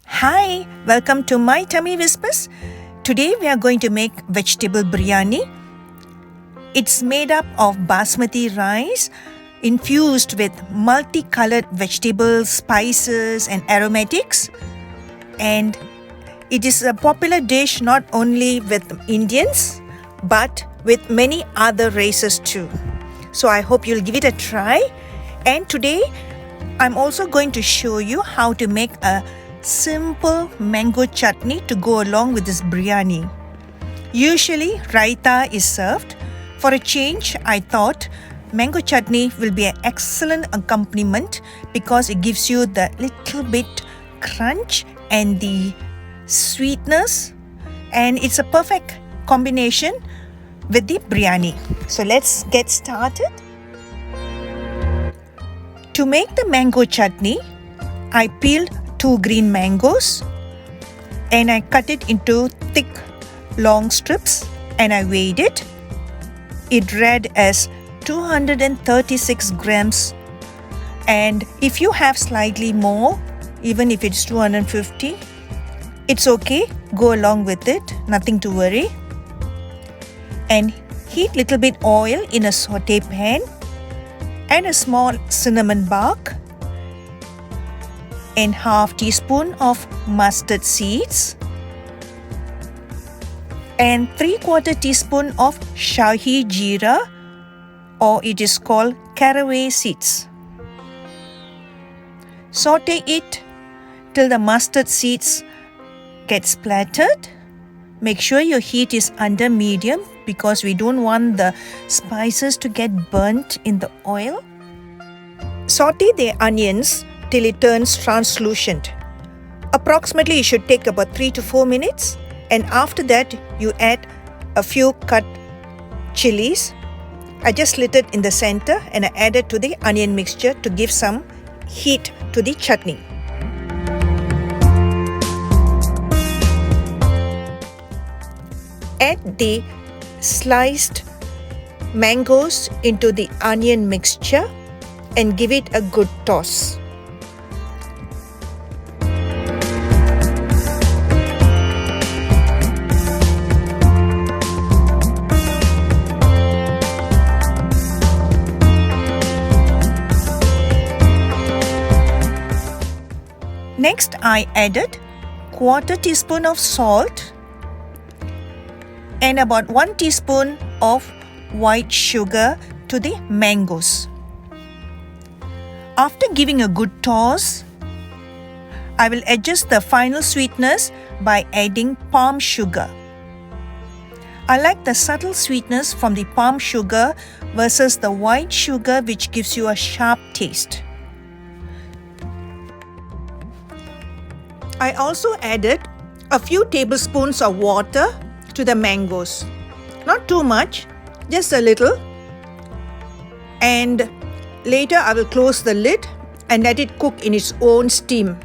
Hi, welcome to my tummy whispers. Today we are going to make vegetable biryani. It's made up of basmati rice infused with multicolored vegetables, spices and aromatics. And it is a popular dish not only with Indians but with many other races too. So I hope you'll give it a try. And today I'm also going to show you how to make a simple mango chutney to go along with this biryani. Usually raita is served. For a change, I thought mango chutney will be an excellent accompaniment because it gives you the little bit crunch and the sweetness, and it's a perfect combination with the biryani. So let's get started. To make the mango chutney, I peeled 2 green mangoes and I cut it into thick long strips and I weighed it. It read as 236 grams, and if you have slightly more, even if it's 250, it's okay, go along with it, nothing to worry. And heat little bit oil in a saute pan and a small cinnamon bark and half teaspoon of mustard seeds and 3/4 teaspoon of Shahi Jeera, or it is called caraway seeds. Saute it till the mustard seeds get splattered. Make sure your heat is under medium because we don't want the spices to get burnt in the oil. Saute the onions till it turns translucent. Approximately it should take about 3 to 4 minutes, and after that you add a few cut chilies. I just slit it in the center and I added to the onion mixture to give some heat to the chutney. Add the sliced mangoes into the onion mixture and give it a good toss. Next, I added 1/4 teaspoon of salt and about 1 teaspoon of white sugar to the mangoes. After giving a good toss, I will adjust the final sweetness by adding palm sugar. I like the subtle sweetness from the palm sugar versus the white sugar, which gives you a sharp taste. I also added a few tablespoons of water to the mangoes. Not too much, just a little. And later I will close the lid and let it cook in its own steam.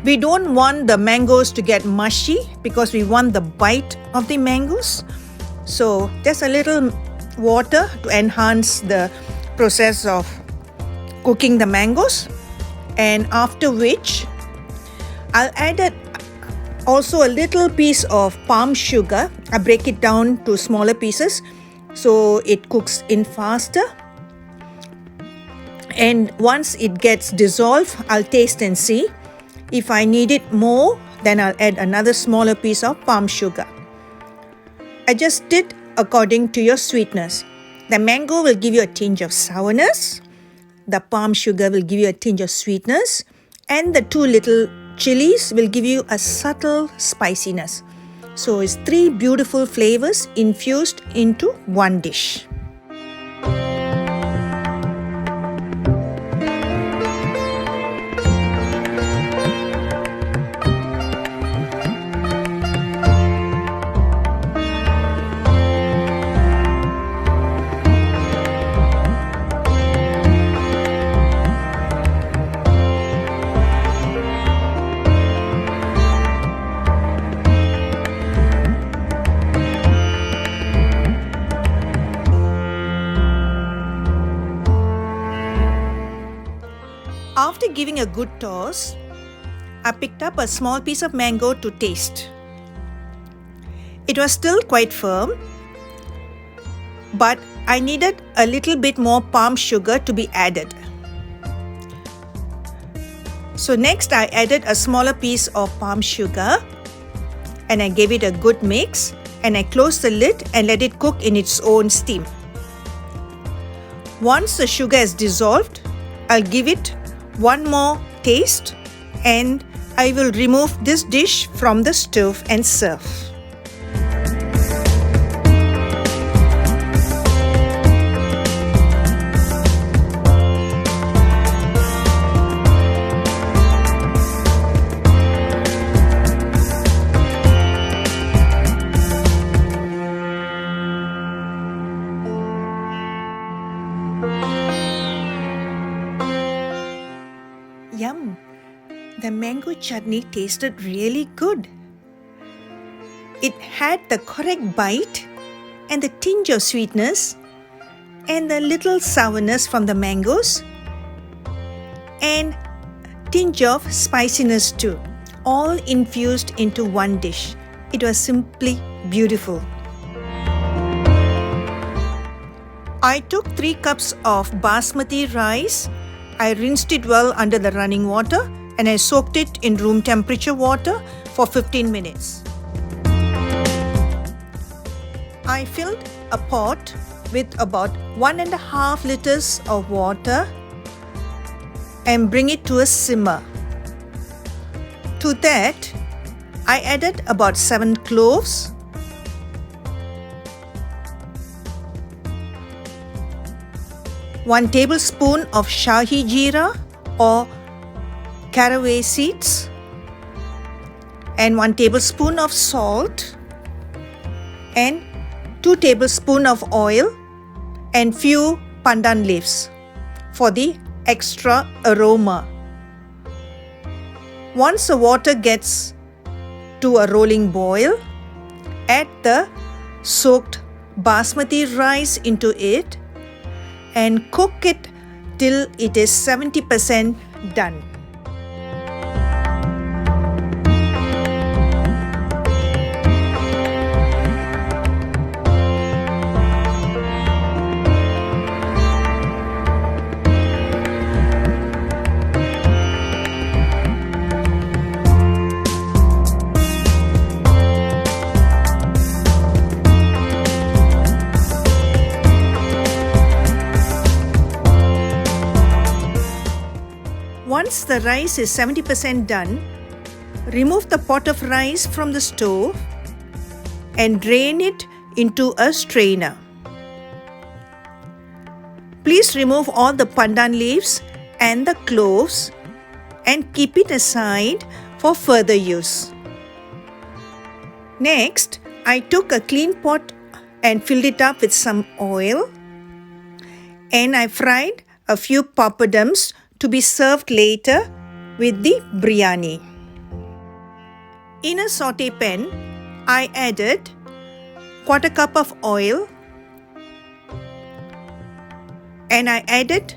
We don't want the mangoes to get mushy because we want the bite of the mangoes. So just a little water to enhance the process of cooking the mangoes. And after which I'll add also a little piece of palm sugar. I break it down to smaller pieces so it cooks in faster. And once it gets dissolved, I'll taste and see. If I need it more, then I'll add another smaller piece of palm sugar. Adjust it according to your sweetness. The mango will give you a tinge of sourness. The palm sugar will give you a tinge of sweetness. And the 2 little chilies will give you a subtle spiciness. So it's 3 beautiful flavors infused into one dish. After giving a good toss, I picked up a small piece of mango to taste. It was still quite firm, but I needed a little bit more palm sugar to be added. So next I added a smaller piece of palm sugar and I gave it a good mix, and I closed the lid and let it cook in its own steam. Once the sugar is dissolved, I'll give it one more taste and I will remove this dish from the stove and serve. Yum! The mango chutney tasted really good. It had the correct bite and the tinge of sweetness and the little sourness from the mangoes and tinge of spiciness too, all infused into one dish. It was simply beautiful. I took 3 cups of Basmati rice. I rinsed it well under the running water and I soaked it in room temperature water for 15 minutes. I filled a pot with about 1.5 liters of water and bring it to a simmer. To that, I added about 7 cloves, 1 tablespoon of Shahi Jeera or caraway seeds, and 1 tablespoon of salt, and 2 tablespoons of oil, and few pandan leaves for the extra aroma. Once the water gets to a rolling boil, add the soaked basmati rice into it and cook it till it is 70% done. Once the rice is 70% done, remove the pot of rice from the stove and drain it into a strainer. Please remove all the pandan leaves and the cloves and keep it aside for further use. Next, I took a clean pot and filled it up with some oil, and I fried a few papadums to be served later with the biryani. In a saute pan, I added 1/4 cup of oil and I added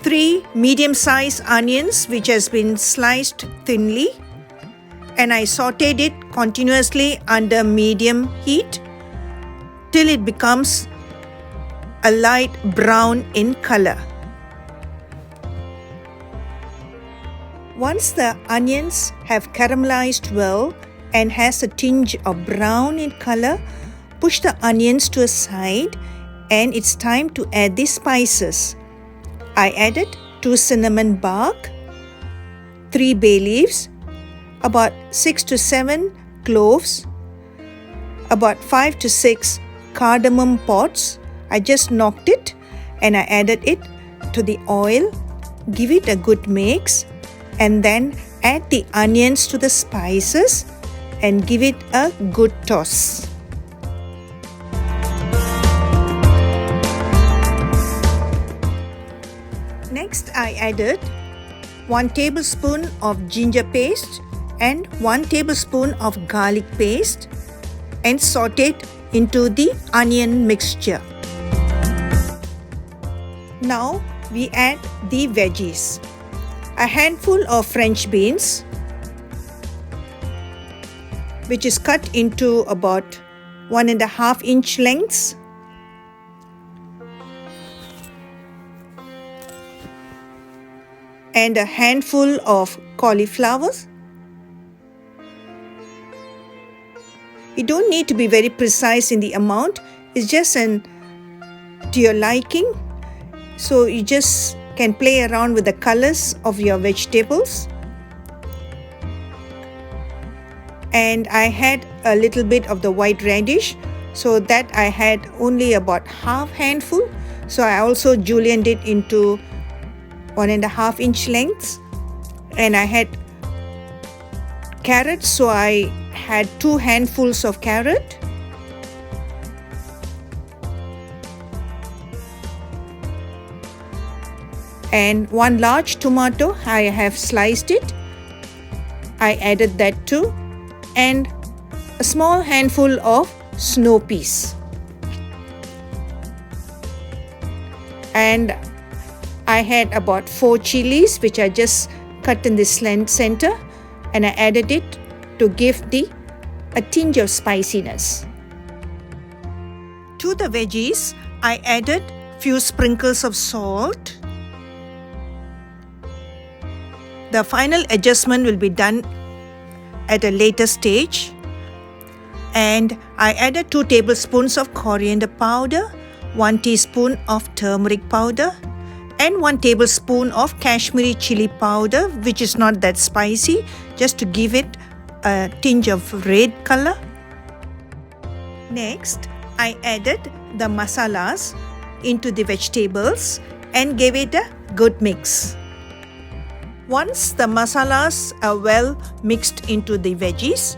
3 medium-sized onions which has been sliced thinly, and I sauteed it continuously under medium heat till it becomes a light brown in color. Once the onions have caramelized well and has a tinge of brown in color, push the onions to a side and it's time to add the spices. I added 2 cinnamon bark, 3 bay leaves, about 6 to 7 cloves, about 5 to 6 cardamom pods. I just knocked it and I added it to the oil. Give it a good mix and then add the onions to the spices and give it a good toss. Next, I added 1 tablespoon of ginger paste and 1 tablespoon of garlic paste and sauteed into the onion mixture. Now we add the veggies. A handful of French beans, which is cut into about 1.5-inch lengths. And a handful of cauliflowers. You don't need to be very precise in the amount. It's just to your liking. So you just can play around with the colors of your vegetables. And I had a little bit of the white radish, so that I had only about half handful. So I also julienned it into 1.5-inch lengths. And I had carrots, so I had 2 handfuls of carrot. And 1 large tomato, I have sliced it. I added that too. And a small handful of snow peas. And I had about 4 chilies, which I just cut in the center, and I added it to give a tinge of spiciness. To the veggies, I added few sprinkles of salt. The final adjustment will be done at a later stage. And I added 2 tablespoons of coriander powder, 1 teaspoon of turmeric powder, and 1 tablespoon of Kashmiri chili powder, which is not that spicy, just to give it a tinge of red color. Next, I added the masalas into the vegetables and gave it a good mix. Once the masalas are well mixed into the veggies,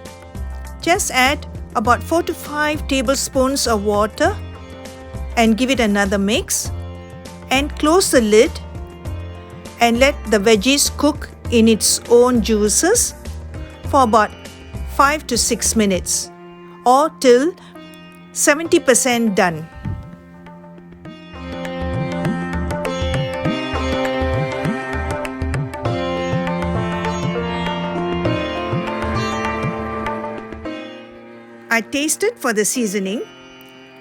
just add about 4 to 5 tablespoons of water and give it another mix, and close the lid and let the veggies cook in its own juices for about 5 to 6 minutes or till 70% done. I tasted for the seasoning.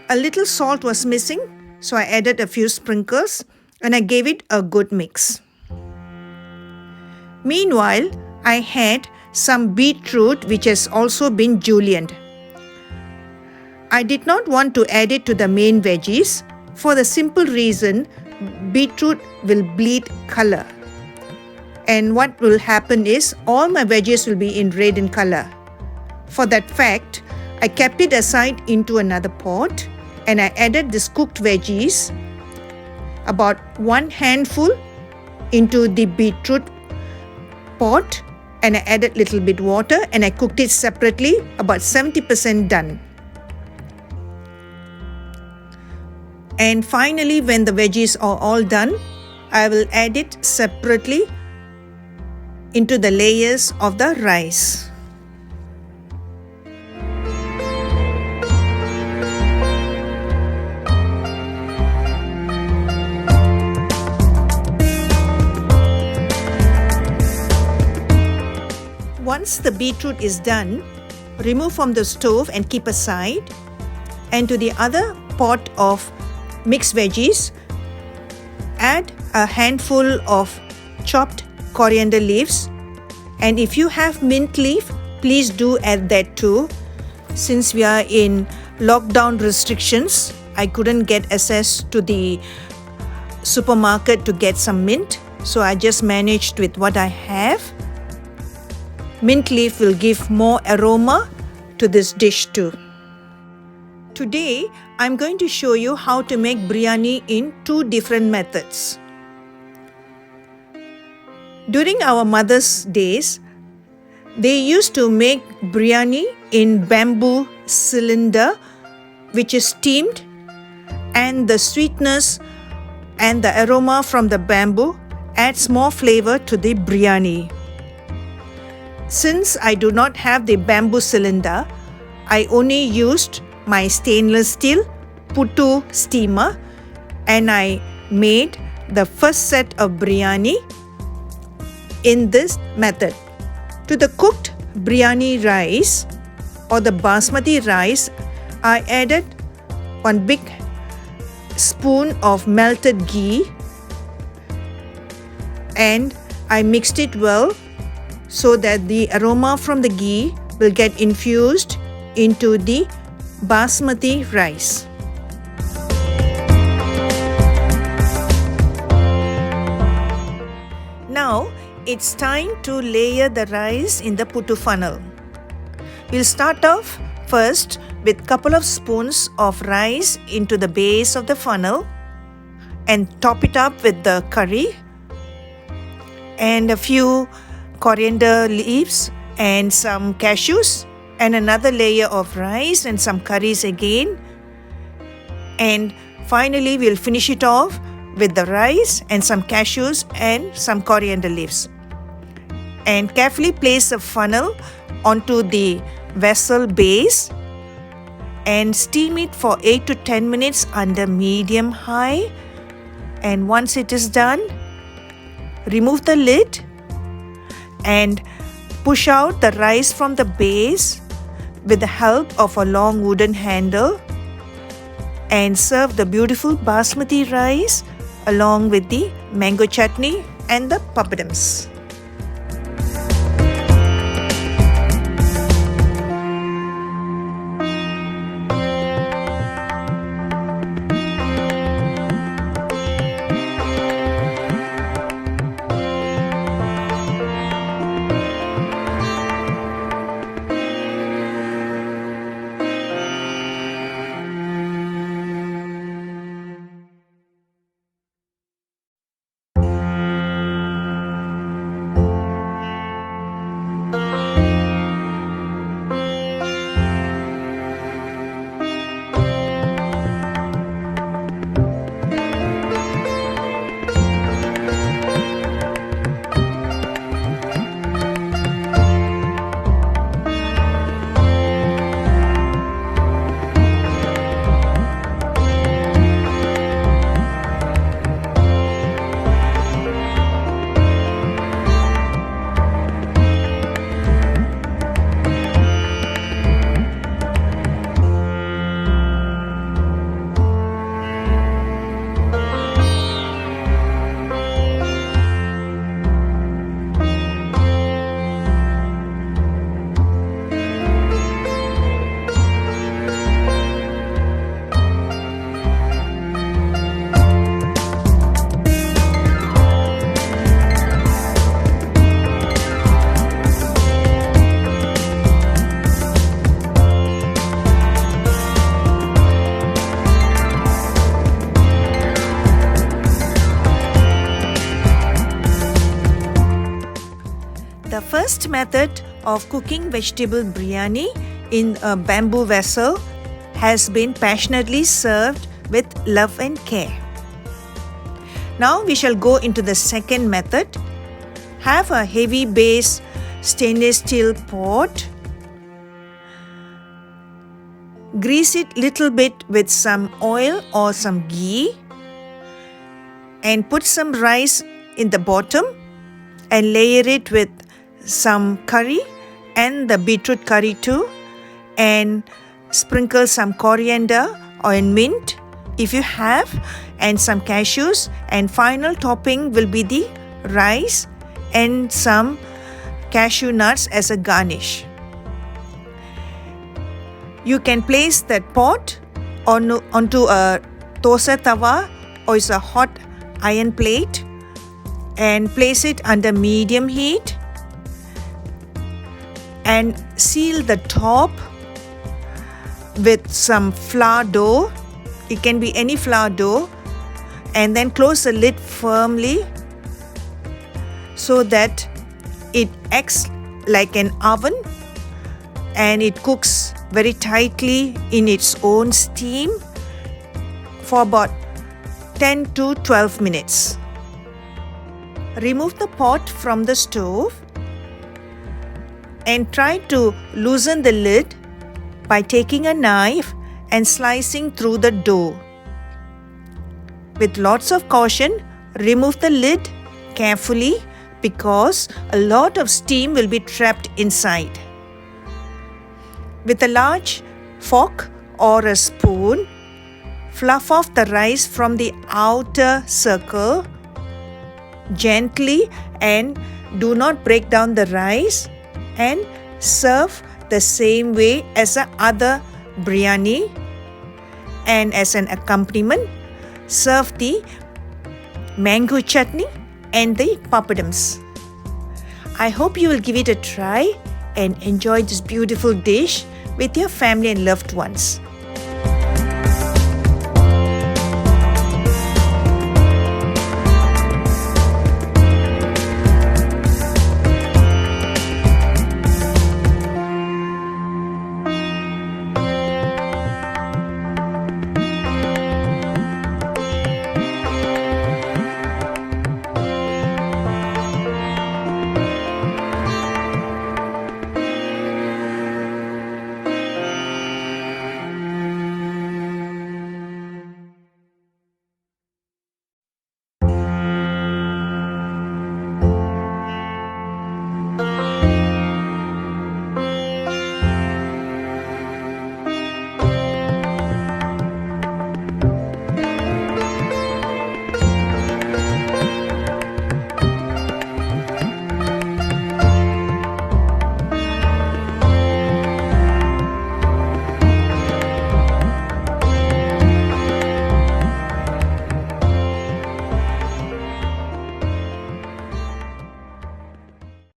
A little salt was missing, so I added a few sprinkles and I gave it a good mix. Meanwhile, I had some beetroot which has also been julienned. I did not want to add it to the main veggies for the simple reason beetroot will bleed color. And what will happen is all my veggies will be in red in color. For that fact, I kept it aside into another pot and I added this cooked veggies, about 1 handful, into the beetroot pot, and I added little bit water and I cooked it separately, about 70% done. And finally, when the veggies are all done, I will add it separately into the layers of the rice. Once the beetroot is done, remove from the stove and keep aside. And to the other pot of mixed veggies, add a handful of chopped coriander leaves. And if you have mint leaf, please do add that too. Since we are in lockdown restrictions, I couldn't get access to the supermarket to get some mint, so I just managed with what I have. Mint leaf will give more aroma to this dish too. Today, I'm going to show you how to make biryani in 2 different methods. During our mother's days, they used to make biryani in bamboo cylinder, which is steamed, and the sweetness and the aroma from the bamboo adds more flavor to the biryani. Since I do not have the bamboo cylinder, I only used my stainless steel puttu steamer and I made the first set of biryani in this method. To the cooked biryani rice, or the basmati rice, I added 1 big spoon of melted ghee and I mixed it well so that the aroma from the ghee will get infused into the basmati rice. Now it's time to layer the rice in the puttu funnel. We'll start off first with couple of spoons of rice into the base of the funnel and top it up with the curry and a few coriander leaves and some cashews and another layer of rice and some curries again, and finally we'll finish it off with the rice and some cashews and some coriander leaves, and carefully place the funnel onto the vessel base and steam it for 8 to 10 minutes under medium high. And once it is done, remove the lid and push out the rice from the base with the help of a long wooden handle and serve the beautiful basmati rice along with the mango chutney and the papadums. The first method of cooking vegetable biryani in a bamboo vessel has been passionately served with love and care. Now we shall go into the second method. Have a heavy base stainless steel pot. Grease it little bit with some oil or some ghee and put some rice in the bottom and layer it with some curry and the beetroot curry too, and sprinkle some coriander or mint if you have and some cashews, and final topping will be the rice and some cashew nuts as a garnish. You can place that pot onto a dosa tawa or is a hot iron plate and place it under medium heat and seal the top with some flour dough. It can be any flour dough, and then close the lid firmly so that it acts like an oven and it cooks very tightly in its own steam for about 10 to 12 minutes. Remove the pot from the stove and try to loosen the lid by taking a knife and slicing through the dough. With lots of caution, remove the lid carefully because a lot of steam will be trapped inside. With a large fork or a spoon, fluff off the rice from the outer circle gently and do not break down the rice, and serve the same way as the other biryani. And as an accompaniment, serve the mango chutney and the papadums. I hope you will give it a try and enjoy this beautiful dish with your family and loved ones.